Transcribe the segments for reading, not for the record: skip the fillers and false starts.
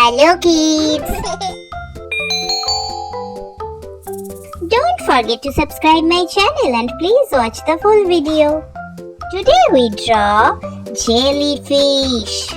Hello kids! Don't forget to subscribe my channel and please watch the full video. Today we draw jellyfish.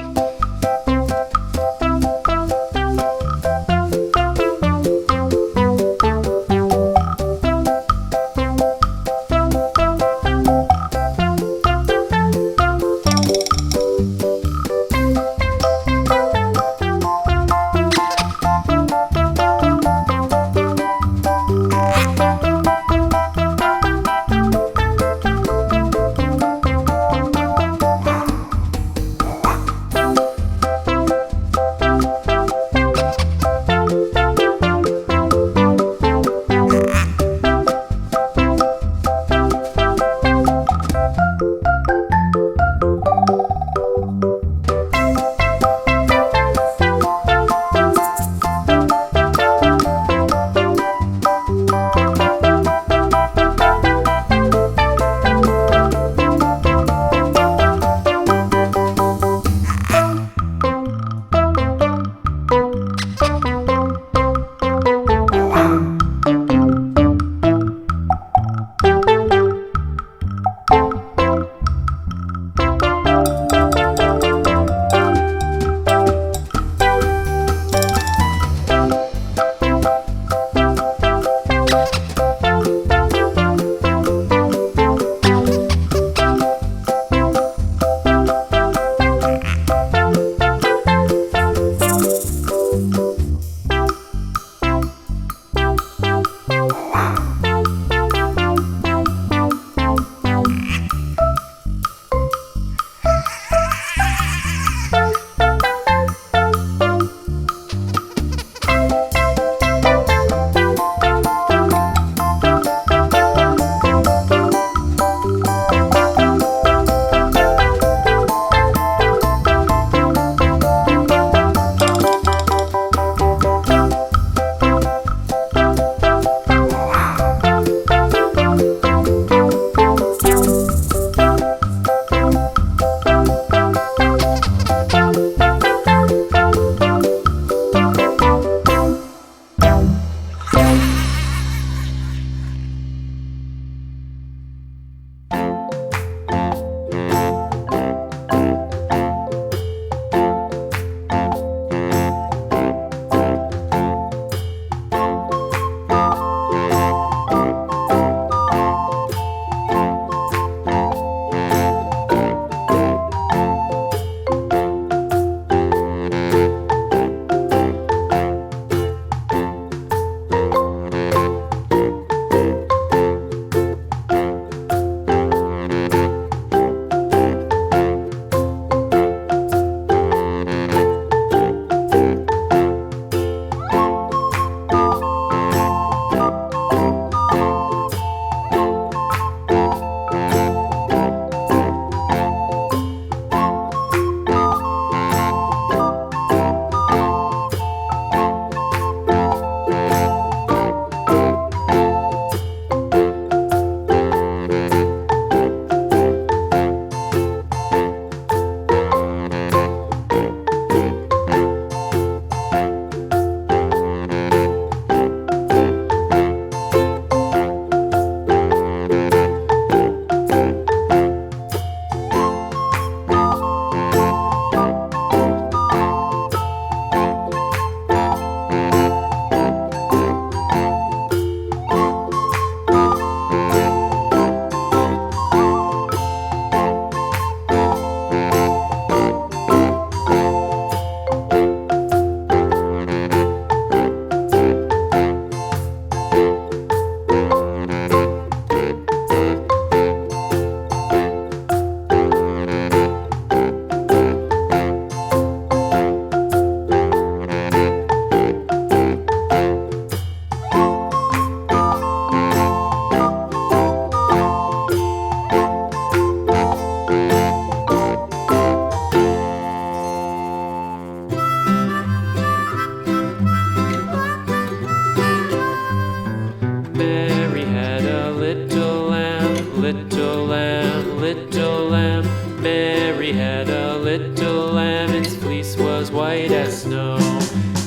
Mary had a little lamb, little lamb, little lamb. Mary had a little lamb, its fleece was white as snow.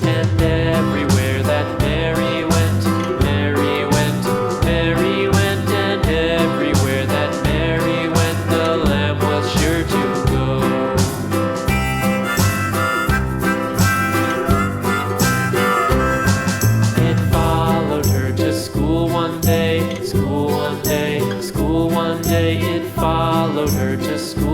And everywhere that Mary went, Mary went, Mary went, and everywhere that Mary went, the lamb was sure to go. It followed her to school one day, school one day, school one day. It followed her to school